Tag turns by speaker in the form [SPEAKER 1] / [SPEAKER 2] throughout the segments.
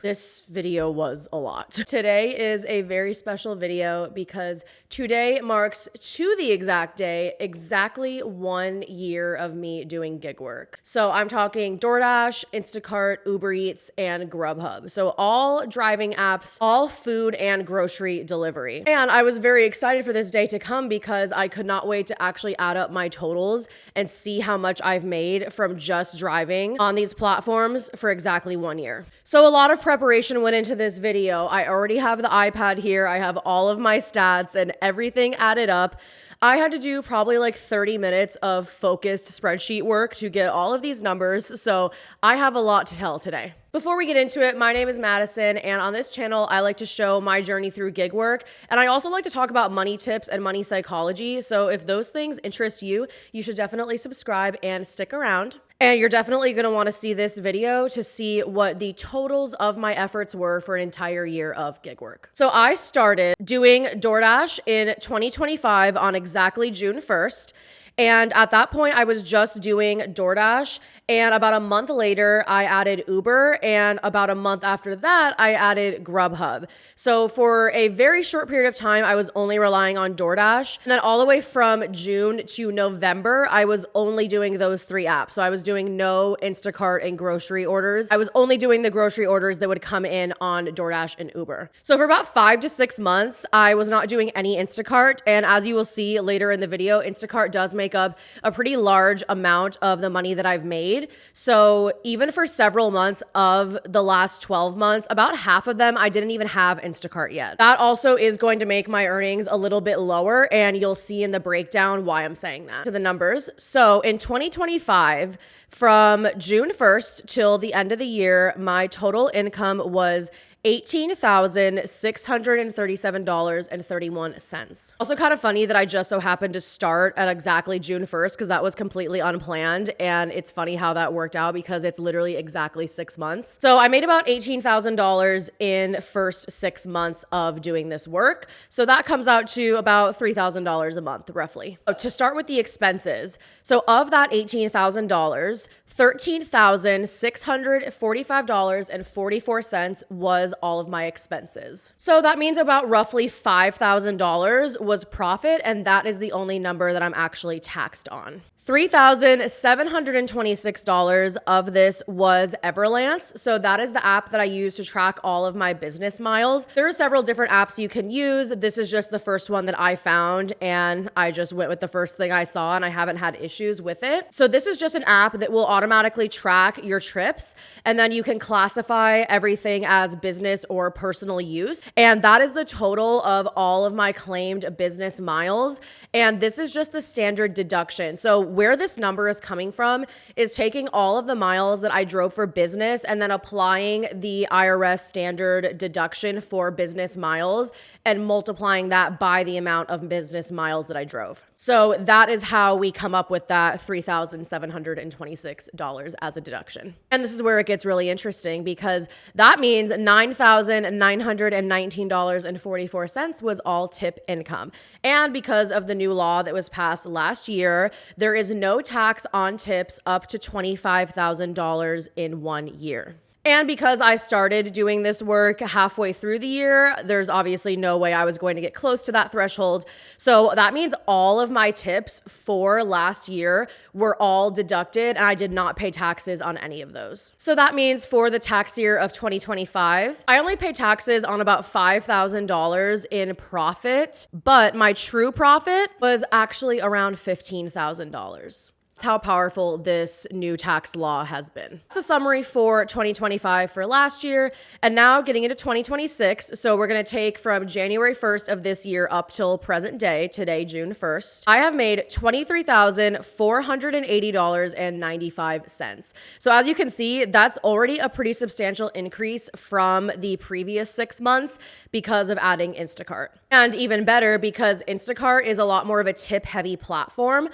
[SPEAKER 1] This video was a lot. Today is a very special video because today marks, to the exact day, exactly 1 year of me doing gig work. So I'm talking DoorDash, Instacart, Uber Eats, and Grubhub. So all driving apps, all food and grocery delivery. And I was very excited for this day to come because I could not wait to actually add up my totals and see how much I've made from just driving on these platforms for exactly 1 year. So a lot of preparation went into this video. I already have the iPad here. I have all of my stats and everything added up. I had to do probably like 30 minutes of focused spreadsheet work to get all of these numbers. So I have a lot to tell today. Before we get into it, my name is Madison, and on this channel, I like to show my journey through gig work. And I also like to talk about money tips and money psychology. So if those things interest you, you should definitely subscribe and stick around. And you're definitely going to want to see this video to see what the totals of my efforts were for an entire year of gig work. So I started doing DoorDash in 2025 on exactly June 1st. And at that point, I was just doing DoorDash. And about a month later, I added Uber. And about a month after that, I added Grubhub. So for a very short period of time, I was only relying on DoorDash. And then all the way from June to November, I was only doing those 3 apps. So I was doing no Instacart and grocery orders. I was only doing the grocery orders that would come in on DoorDash and Uber. So for about 5 to 6 months, I was not doing any Instacart. And as you will see later in the video, Instacart does make up a pretty large amount of the money that I've made. So even for several months of the last 12 months, about half of them, I didn't even have Instacart yet. That also is going to make my earnings a little bit lower, and you'll see in the breakdown why I'm saying that. To the numbers. So in 2025, from June 1st till the end of the year, my total income was $18,637.31. Also kind of funny that I just so happened to start at exactly June 1st because that was completely unplanned. And it's funny how that worked out because it's literally exactly 6 months. So I made about $18,000 in first 6 months of doing this work. So that comes out to about $3,000 a month, roughly. So to start with the expenses. So of that $18,000, $13,645.44 was all of my expenses. So that means about roughly $5,000 was profit, and that is the only number that I'm actually taxed on. $3,726 of this was Everlance. So that is the app that I use to track all of my business miles. There are several different apps you can use. This is just the first one that I found, and I just went with the first thing I saw, and I haven't had issues with it. So this is just an app that will automatically track your trips, and then you can classify everything as business or personal use. And that is the total of all of my claimed business miles. And this is just the standard deduction. So where this number is coming from is taking all of the miles that I drove for business and then applying the IRS standard deduction for business miles and multiplying that by the amount of business miles that I drove. So that is how we come up with that $3,726 as a deduction. And this is where it gets really interesting because that means $9,919.44 was all tip income. And because of the new law that was passed last year, there is no tax on tips up to $25,000 in 1 year. And because I started doing this work halfway through the year, there's obviously no way I was going to get close to that threshold. So that means all of my tips for last year were all deducted, and I did not pay taxes on any of those. So that means for the tax year of 2025, I only paid taxes on about $5,000 in profit, but my true profit was actually around $15,000. That's how powerful this new tax law has been. That's a summary for 2025 for last year. And now getting into 2026. So we're going to take from January 1st of this year up till present day, today, June 1st. I have made $23,480.95. So as you can see, that's already a pretty substantial increase from the previous 6 months because of adding Instacart. And even better because Instacart is a lot more of a tip heavy platform.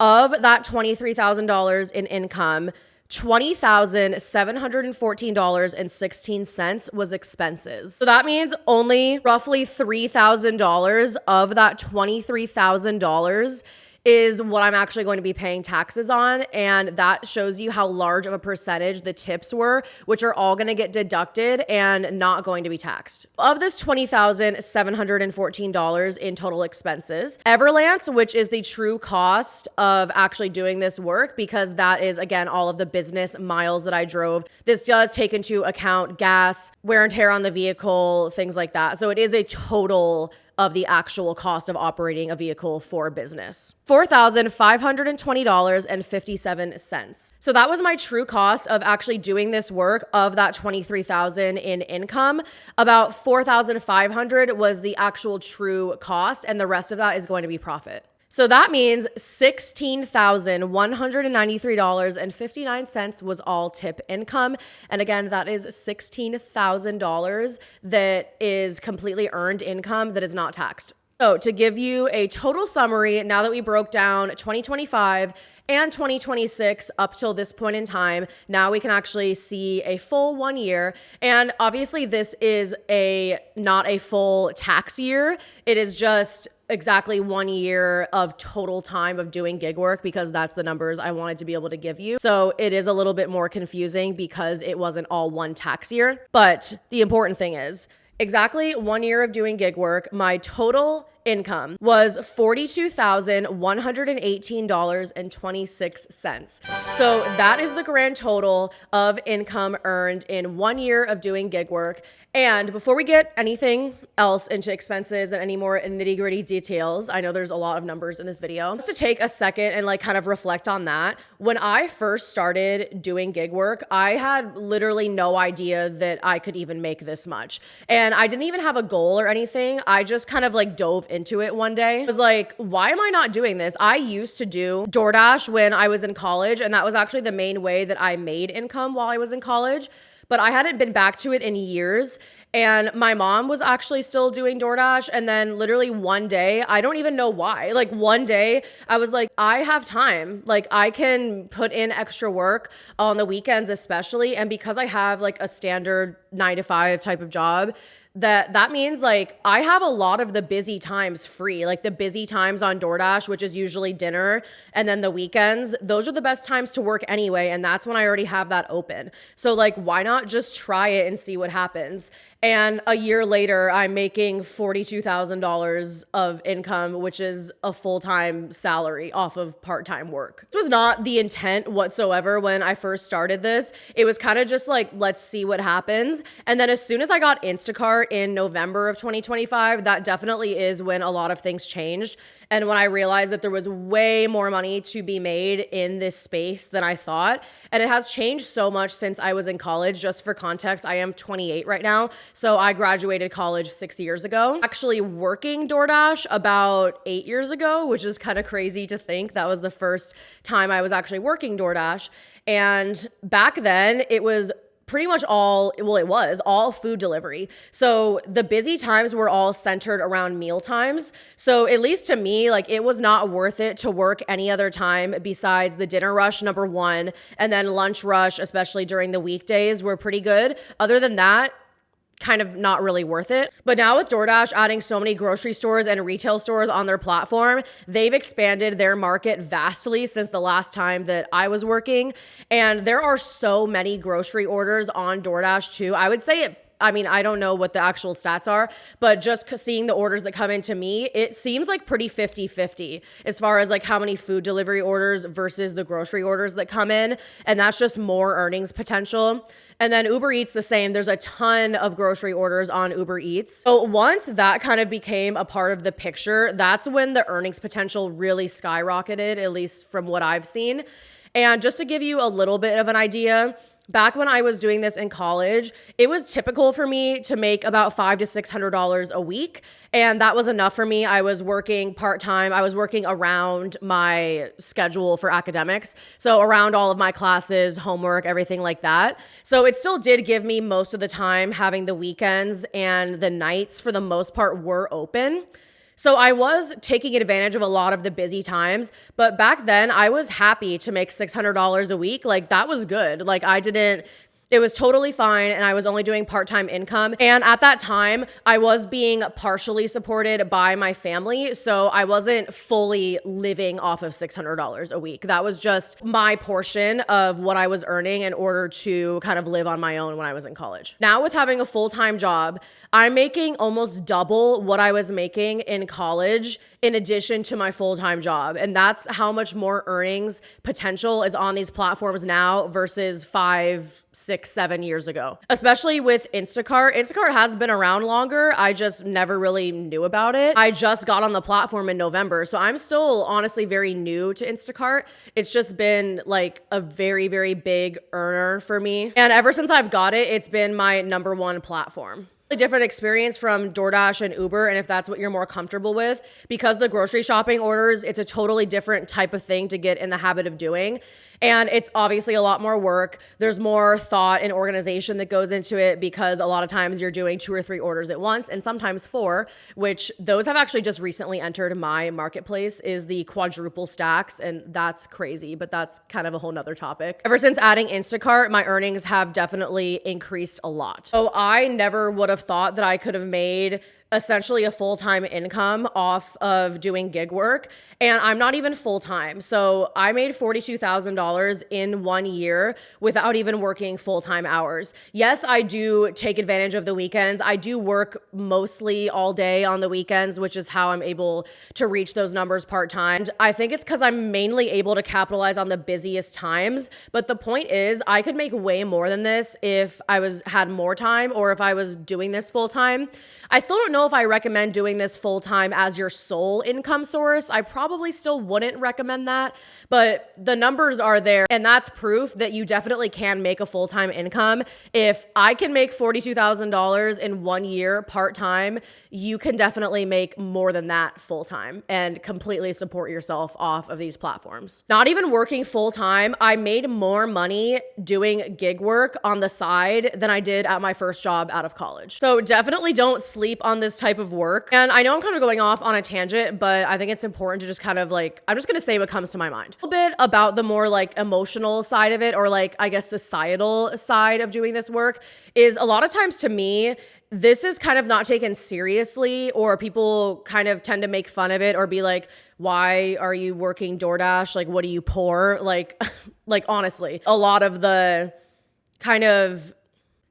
[SPEAKER 1] Of that $23,000 in income, $20,714.16 was expenses. So that means only roughly $3,000 of that $23,000 is what I'm actually going to be paying taxes on. And that shows you how large of a percentage the tips were, which are all going to get deducted and not going to be taxed. Of this $20,714 in total expenses, Everlance, which is the true cost of actually doing this work, because that is, again, all of the business miles that I drove. This does take into account gas, wear and tear on the vehicle, things like that. So it is a total of the actual cost of operating a vehicle for business. $4,520.57. So that was my true cost of actually doing this work. Of that $23,000 in income, about $4,500 was the actual true cost, and the rest of that is going to be profit. So that means $16,193.59 was all tip income. And again, that is $16,000 that is completely earned income that is not taxed. So to give you a total summary, now that we broke down 2025 and 2026 up till this point in time, now we can actually see a full 1 year. And obviously this is not a full tax year. It is just exactly 1 year of total time of doing gig work, because that's the numbers I wanted to be able to give you. So it is a little bit more confusing because it wasn't all one tax year. But the important thing is, exactly 1 year of doing gig work, my total income was $42,118.26. So that is the grand total of income earned in 1 year of doing gig work. And before we get anything else into expenses and any more nitty-gritty details, I know there's a lot of numbers in this video, just to take a second and kind of reflect on that. When I first started doing gig work, I had literally no idea that I could even make this much. And I didn't even have a goal or anything. I just kind of dove into it one day. I was like, why am I not doing this? I used to do DoorDash when I was in college, and that was actually the main way that I made income while I was in college. But I hadn't been back to it in years. And my mom was actually still doing DoorDash. And then literally one day, I don't even know why, one day I was like, I have time. I can put in extra work on the weekends, especially. And because I have a standard 9 to 5 type of job, that means I have a lot of the busy times free, the busy times on DoorDash, which is usually dinner, and then the weekends, those are the best times to work anyway. And that's when I already have that open. So why not just try it and see what happens? And a year later, I'm making $42,000 of income, which is a full-time salary off of part-time work. This was not the intent whatsoever when I first started this. It was kind of just let's see what happens. And then as soon as I got Instacart in November of 2025, that definitely is when a lot of things changed. And when I realized that there was way more money to be made in this space than I thought. And it has changed so much since I was in college. Just for context, I am 28 right now. So I graduated college 6 years ago. Actually working DoorDash about 8 years ago, which is kind of crazy to think. That was the first time I was actually working DoorDash. And back then it was pretty much it was all food delivery. So the busy times were all centered around meal times. So at least to me, it was not worth it to work any other time besides the dinner rush, number one, and then lunch rush, especially during the weekdays, were pretty good. Other than that, kind of not really worth it. But now with DoorDash adding so many grocery stores and retail stores on their platform, they've expanded their market vastly since the last time that I was working. And there are so many grocery orders on DoorDash too. I would say I don't know what the actual stats are, but just seeing the orders that come into me, it seems pretty 50-50 as far as how many food delivery orders versus the grocery orders that come in. And that's just more earnings potential. And then Uber Eats the same. There's a ton of grocery orders on Uber Eats. So once that kind of became a part of the picture, that's when the earnings potential really skyrocketed, at least from what I've seen. And just to give you a little bit of an idea, back when I was doing this in college, it was typical for me to make about $500 to $600 a week. And that was enough for me. I was working part-time. I was working around my schedule for academics. So around all of my classes, homework, everything like that. So it still did give me most of the time. Having the weekends and the nights for the most part were open. So I was taking advantage of a lot of the busy times, but back then I was happy to make $600 a week. That was good. I didn't It was totally fine, and I was only doing part-time income. And at that time, I was being partially supported by my family, so I wasn't fully living off of $600 a week. That was just my portion of what I was earning in order to kind of live on my own when I was in college. Now with having a full-time job, I'm making almost double what I was making in college in addition to my full-time job. And that's how much more earnings potential is on these platforms now versus 5, 6, 7 years ago. Especially with Instacart. Instacart has been around longer. I just never really knew about it. I just got on the platform in November. So I'm still honestly very new to Instacart. It's just been like a very, very big earner for me. And ever since I've got it, it's been my number one platform. A different experience from DoorDash and Uber, and if that's what you're more comfortable with, because the grocery shopping orders, it's a totally different type of thing to get in the habit of doing. And it's obviously a lot more work. There's more thought and organization that goes into it because a lot of times you're doing 2 or 3 orders at once and sometimes 4, which those have actually just recently entered my marketplace, is the quadruple stacks. And that's crazy, but that's kind of a whole nother topic. Ever since adding Instacart, my earnings have definitely increased a lot. So I never would have thought that I could have made essentially a full-time income off of doing gig work. And I'm not even full-time. So I made $42,000 in 1 year without even working full-time hours. Yes, I do take advantage of the weekends. I do work mostly all day on the weekends, which is how I'm able to reach those numbers part-time. I think it's because I'm mainly able to capitalize on the busiest times. But the point is, I could make way more than this if I had more time or if I was doing this full-time. I still don't know if I recommend doing this full-time as your sole income source. I probably still wouldn't recommend that, but the numbers are there, and that's proof that you definitely can make a full-time income. If I can make $42,000 in 1 year part-time, you can definitely make more than that full-time and completely support yourself off of these platforms. Not even working full-time, I made more money doing gig work on the side than I did at my first job out of college. So definitely don't sleep on this type of work. And I know I'm kind of going off on a tangent, but I think it's important to just kind of like, I'm just going to say what comes to my mind. A little bit about the more like emotional side of it, or like, I guess, societal side of doing this work is a lot of times to me, this is kind of not taken seriously, or people kind of tend to make fun of it or be like, why are you working DoorDash? Like, what are you, poor? Like honestly, a lot of the kind of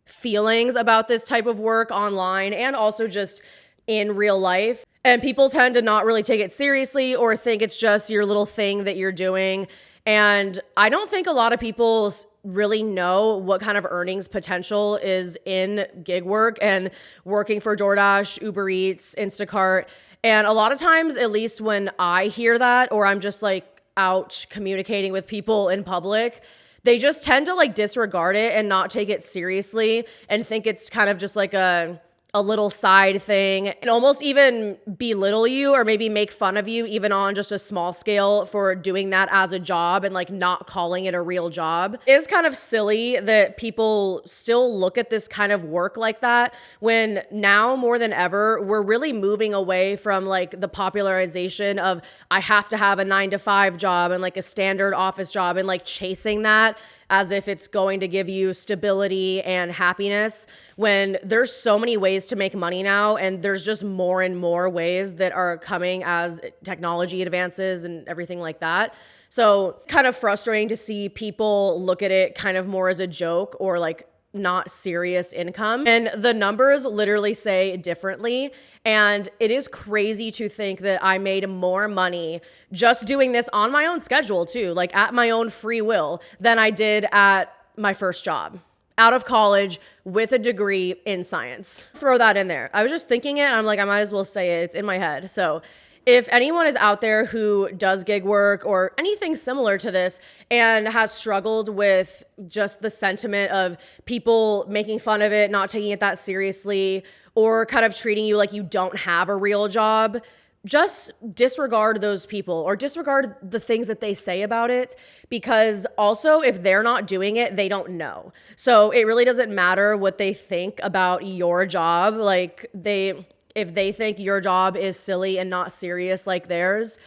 [SPEAKER 1] feelings about this type of work online and also just in real life. And people tend to not really take it seriously or think it's just your little thing that you're doing. And I don't think a lot of people really know what kind of earnings potential is in gig work and working for DoorDash, Uber Eats, Instacart. And a lot of times, at least when I hear that, or I'm just like out communicating with people in public, they just tend to like disregard it and not take it seriously and think it's kind of just like a little side thing, and almost even belittle you or maybe make fun of you even on just a small scale for doing that as a job and like not calling it a real job. It's kind of silly that people still look at this kind of work like that when now more than ever, we're really moving away from like the popularization of I have to have a 9-to-5 job and like a standard office job and like chasing that as if it's going to give you stability and happiness, when there's so many ways to make money now, and there's just more and more ways that are coming as technology advances and everything like that. So kind of frustrating to see people look at it kind of more as a joke or like not serious income. And the numbers literally say differently. And it is crazy to think that I made more money just doing this on my own schedule too, like at my own free will, than I did at my first job out of college with a degree in science. Throw that in there. I was just thinking it, and I'm like, I might as well say it. It's in my head. So if anyone is out there who does gig work or anything similar to this and has struggled with just the sentiment of people making fun of it, not taking it that seriously, or kind of treating you like you don't have a real job, just disregard those people or disregard the things that they say about it, because also if they're not doing it, they don't know. So it really doesn't matter what they think about your job. Like if they think your job is silly and not serious like theirs,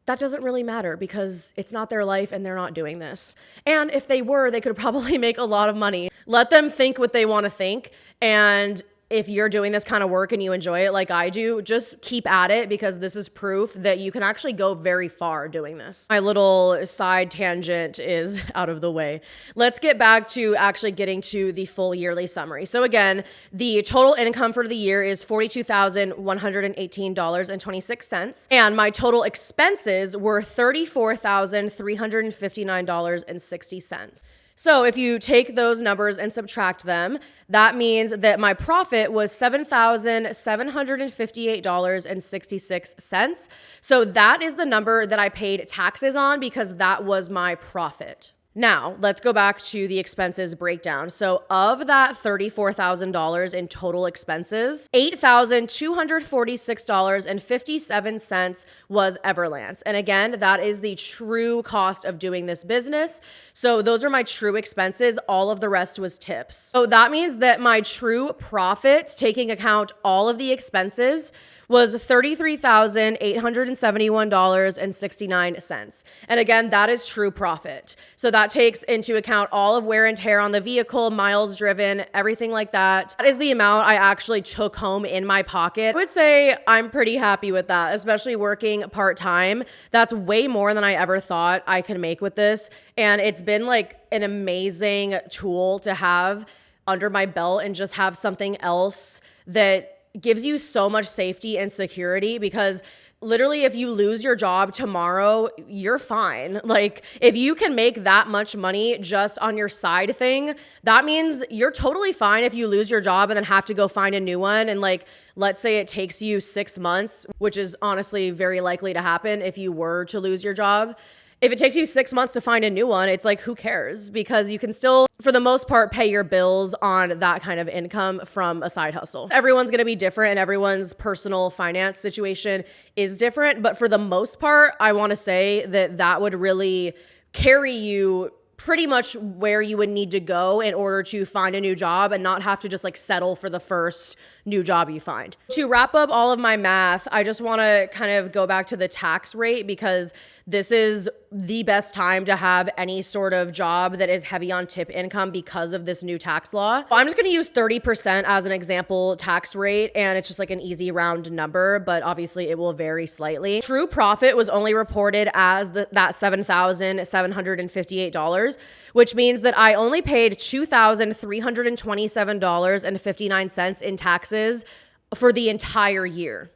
[SPEAKER 1] that doesn't really matter because it's not their life and they're not doing this. And if they were, they could probably make a lot of money. Let them think what they want to think. And if you're doing this kind of work and you enjoy it like I do, just keep at it because this is proof that you can actually go very far doing this. My little side tangent is out of the way. Let's get back to actually getting to the full yearly summary. So again, the total income for the year is $42,118.26. And my total expenses were $34,359.60. So if you take those numbers and subtract them, that means that my profit was $7,758.66. So that is the number that I paid taxes on because that was my profit. Now, let's go back to the expenses breakdown. So of that $34,000 in total expenses, $8,246.57 was Everlance. And again, that is the true cost of doing this business. So those are my true expenses. All of the rest was tips. So that means that my true profit, taking account all of the expenses, was $33,871.69. And again, that is true profit. So that takes into account all of wear and tear on the vehicle, miles driven, everything like that. That is the amount I actually took home in my pocket. I would say I'm pretty happy with that, especially working part-time. That's way more than I ever thought I could make with this. And it's been like an amazing tool to have under my belt and just have something else that gives you so much safety and security because literally if you lose your job tomorrow, you're fine. Like if you can make that much money just on your side thing, that means you're totally fine if you lose your job and then have to go find a new one. And like, let's say it takes you 6 months, which is honestly very likely to happen if you were to lose your job. If it takes you 6 months to find a new one, it's like, who cares? Because you can still, for the most part, pay your bills on that kind of income from a side hustle. Everyone's going to be different and everyone's personal finance situation is different. But for the most part, I want to say that that would really carry you pretty much where you would need to go in order to find a new job and not have to just like settle for the first new job you find. To wrap up all of my math, I just want to kind of go back to the tax rate because this is the best time to have any sort of job that is heavy on tip income because of this new tax law. I'm just going to use 30% as an example tax rate, and it's just like an easy round number, but obviously it will vary slightly. True profit was only reported as that $7,758, which means that I only paid $2,327.59 in taxes for the entire year.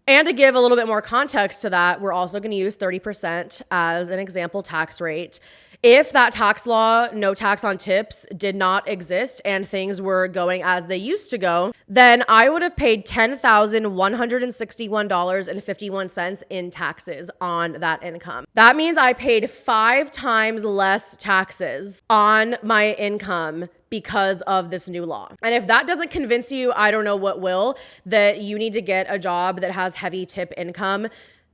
[SPEAKER 1] And to give a little bit more context to that, we're also going to use 30% as an example tax rate. If that tax law, no tax on tips, did not exist and things were going as they used to go, then I would have paid $10,161.51 in taxes on that income. That means I paid 5 times less taxes on my income because of this new law. And if that doesn't convince you, I don't know what will, that you need to get a job that has heavy tip income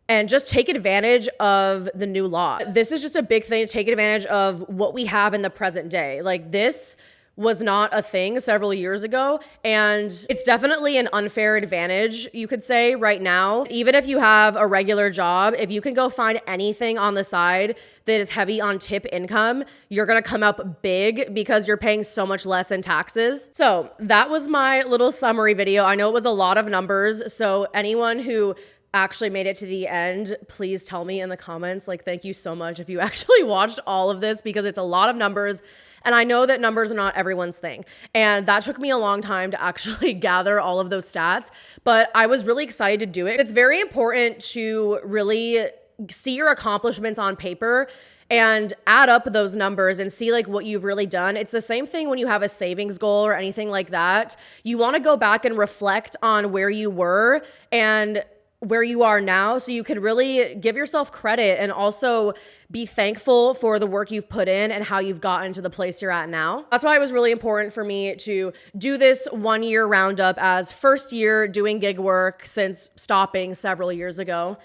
[SPEAKER 1] and just take advantage of the new law. This is just a big thing to take advantage of what we have in the present day. Like this was not a thing several years ago. And it's definitely an unfair advantage, you could say, right now. Even if you have a regular job, if you can go find anything on the side that is heavy on tip income, you're gonna come up big because you're paying so much less in taxes. So that was my little summary video. I know it was a lot of numbers. So anyone who actually made it to the end, please tell me in the comments, like, thank you so much if you actually watched all of this because it's a lot of numbers. And I know that numbers are not everyone's thing. And that took me a long time to actually gather all of those stats, but I was really excited to do it. It's very important to really see your accomplishments on paper and add up those numbers and see like what you've really done. It's the same thing when you have a savings goal or anything like that. You want to go back and reflect on where you were and where you are now so you can really give yourself credit and also be thankful for the work you've put in and how you've gotten to the place you're at now. That's why it was really important for me to do this 1 year roundup as first year doing gig work since stopping several years ago.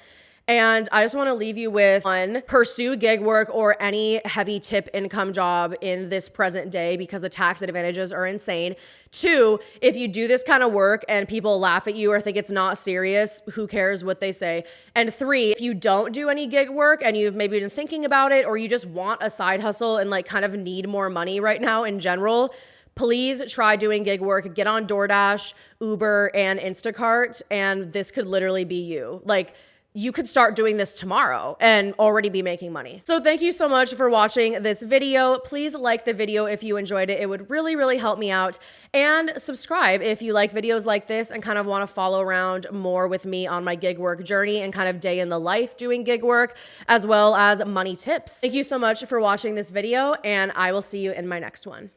[SPEAKER 1] And I just want to leave you with one, pursue gig work or any heavy tip income job in this present day because the tax advantages are insane. Two, if you do this kind of work and people laugh at you or think it's not serious, who cares what they say? And three, if you don't do any gig work and you've maybe been thinking about it or you just want a side hustle and like kind of need more money right now in general, please try doing gig work. Get on DoorDash, Uber, and Instacart, and this could literally be you. Like, you could start doing this tomorrow and already be making money. So thank you so much for watching this video. Please like the video if you enjoyed it. It would really, really help me out. And subscribe if you like videos like this and kind of want to follow around more with me on my gig work journey and kind of day in the life doing gig work, as well as money tips. Thank you so much for watching this video, and I will see you in my next one.